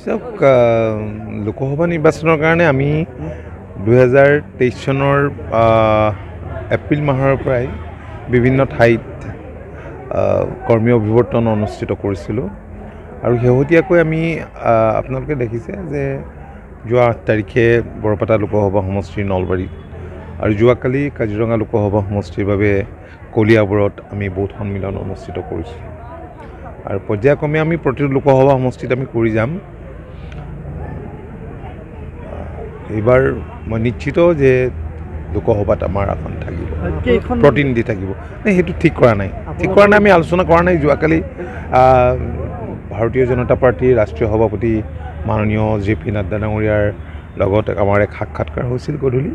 চাওক লোকসভা নিৰ্বাচনৰ কাৰণে আমি 2023 চনৰ এপ্ৰিল মাহৰ পৰাই বিভিন্ন ঠাইত কৰ্মী অভিৱৰ্তন অনুষ্ঠিত কৰিছিলোঁ আৰু শেহতীয়াকৈ আমি আপোনালোকে দেখিছে যে যোৱা 8 তাৰিখে বৰপেটা লোকসভা সমষ্টিৰ নলবাৰীত আৰু যোৱাকালি কাজিৰঙা লোকসভা সমষ্টিৰ বাবে কলিয়াবৰত আমি বহুত সন্মিলন অনুষ্ঠিত কৰিছোঁ আৰু পৰ্যায়ক্ৰমে আমি প্ৰতিটো লোকসভা সমষ্টিত আমি কৰি যাম। এইবাৰ মই নিশ্চিত যে লোকসভাত আমাৰ আসন থাকিব, প্ৰতিনিধি থাকিব। সেইটো ঠিক কৰা নাই, আমি আলোচনা কৰা নাই। যোৱাকালি ভাৰতীয় জনতা পাৰ্টীৰ ৰাষ্ট্ৰীয় সভাপতি মাননীয় JP নাড্ডা ডাঙৰীয়াৰ লগত আমাৰ এক সাক্ষাৎকাৰ হৈছিল গধূলি।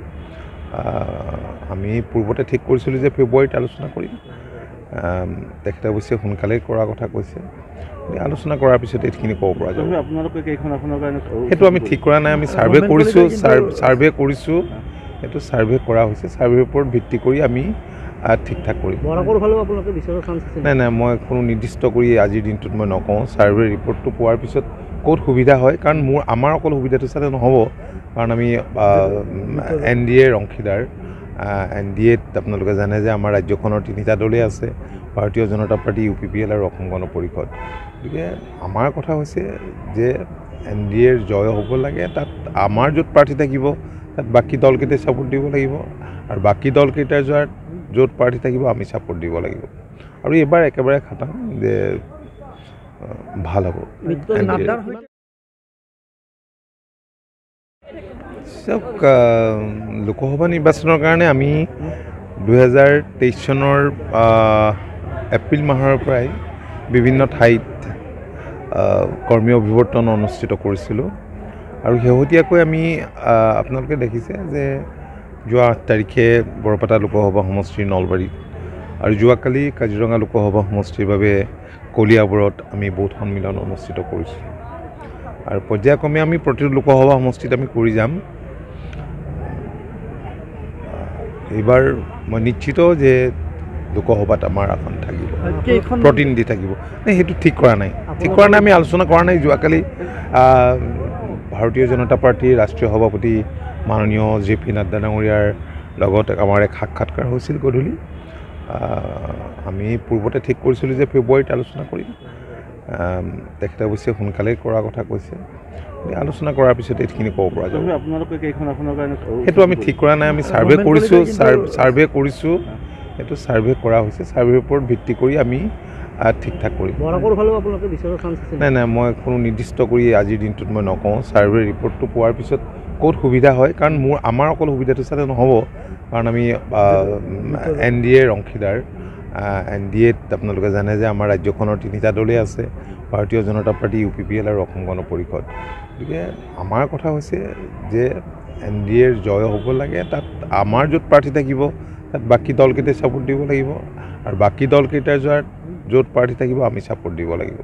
আমি পূৰ্বতে ঠিক কৰিছিলোঁ যে ফেব্ৰুৱাৰীত আলোচনা কৰিম। তেখেতে অৱশ্যে সোনকালেই কৰাৰ কথা কৈছে। আলোচনা কৰাৰ পিছত এইখিনি ক'ব পৰা যাব। সেইটো আমি ঠিক কৰা নাই, আমি ছাৰ্ভে কৰিছোঁ। সেইটো ছাৰ্ভে কৰা হৈছে, ছাৰ্ভেৰ ওপৰত ভিত্তি কৰি আমি ঠিক ঠাক কৰিম। নাই, মই কোনো নিৰ্দিষ্ট কৰি আজিৰ দিনটোত মই নকওঁ। ছাৰ্ভে ৰিপৰ্টটো পোৱাৰ পিছত ক'ত সুবিধা হয়, কাৰণ আমাৰ অকল সুবিধাটো চালে নহ'ব, কাৰণ আমি NDAৰ অংশীদাৰ। NDAত আপোনালোকে জানে যে আমাৰ ৰাজ্যখনৰ 3টা দলেই আছে, ভাৰতীয় জনতা পাৰ্টি, UPPL আৰু অসম গণ পৰিষদ। গতিকে আমাৰ কথা হৈছে যে NDAৰ জয় হ'ব লাগে, তাত আমাৰ য'ত প্ৰাৰ্থী থাকিব তাত বাকী দলকেইটাই ছাপোৰ্ট দিব লাগিব, আৰু বাকী দলকেইটাৰ য'ত প্ৰাৰ্থী থাকিব আমি ছাপোৰ্ট দিব লাগিব। আৰু এইবাৰ একেবাৰে খাটাং যে ভাল হ'ব। চাওক লোকসভা নিৰ্বাচনৰ কাৰণে আমি 2023 চনৰ এপ্ৰিল মাহৰ পৰাই বিভিন্ন ঠাইত কৰ্মী অভিৱৰ্তন অনুষ্ঠিত কৰিছিলোঁ আৰু শেহতীয়াকৈ আমি আপোনালোকে দেখিছে যে যোৱা 8 তাৰিখে বৰপেটা লোকসভা সমষ্টিৰ নলবাৰীত আৰু যোৱাকালি কাজিৰঙা লোকসভা সমষ্টিৰ বাবে কলিয়াবৰত আমি বহুত সন্মিলন অনুষ্ঠিত কৰিছোঁ আৰু পৰ্যায়ক্ৰমে আমি প্ৰতিটো লোকসভা সমষ্টিত আমি কৰি যাম। এইবাৰ মই নিশ্চিত যে লোকসভাত আমাৰ আসন থাকিব, প্ৰতিনিধি থাকিব। সেইটো ঠিক কৰা নাই, আমি আলোচনা কৰা নাই। যোৱাকালি ভাৰতীয় জনতা পাৰ্টীৰ ৰাষ্ট্ৰীয় সভাপতি মাননীয় JP নাড্ডা ডাঙৰীয়াৰ লগত আমাৰ এক সাক্ষাৎকাৰ হৈছিল গধূলি। আমি পূৰ্বতে ঠিক কৰিছিলোঁ যে ফেব্ৰুৱাৰীত আলোচনা কৰিম। তেখেতে অৱশ্যে সোনকালেই কৰাৰ কথা কৈছে। আলোচনা কৰাৰ পিছত এইখিনি ক'ব পৰা যাব। সেইটো আমি ঠিক কৰা নাই, আমি ছাৰ্ভে কৰিছোঁ। সেইটো ছাৰ্ভে কৰা হৈছে, ছাৰ্ভেৰ ওপৰত ভিত্তি কৰি আমি ঠিক ঠাক কৰিম। নাই, মই কোনো নিৰ্দিষ্ট কৰি আজিৰ দিনটোত মই নকওঁ। ছাৰ্ভে ৰিপৰ্টটো পোৱাৰ পিছত ক'ত সুবিধা হয়, কাৰণ আমাৰ অকল সুবিধাটো চালে নহ'ব, কাৰণ আমি NDAৰ অংশীদাৰ। NDAত আপোনালোকে জানে যে আমাৰ ৰাজ্যখনৰ 3টা দলেই আছে, ভাৰতীয় জনতা পাৰ্টি, UPPL আৰু অসম গণ পৰিষদ। গতিকে আমাৰ কথা হৈছে যে NDAৰ জয় হ'ব লাগে, তাত আমাৰ য'ত প্ৰাৰ্থী থাকিব তাত বাকী দলকেইটাই ছাপোৰ্ট দিব লাগিব, আৰু বাকী দলকেইটাৰ য'ত প্ৰাৰ্থী থাকিব আমি ছাপোৰ্ট দিব লাগিব।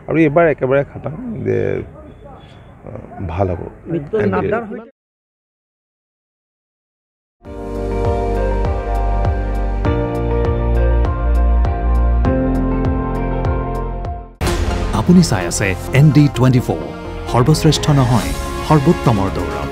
আৰু এইবাৰ একেবাৰে খাটাং যে ভাল হ'ব। আপুনি চাই আছে ND24, সৰ্বশ্ৰেষ্ঠ নহয়, সৰ্বোত্তমৰ দৌৰ।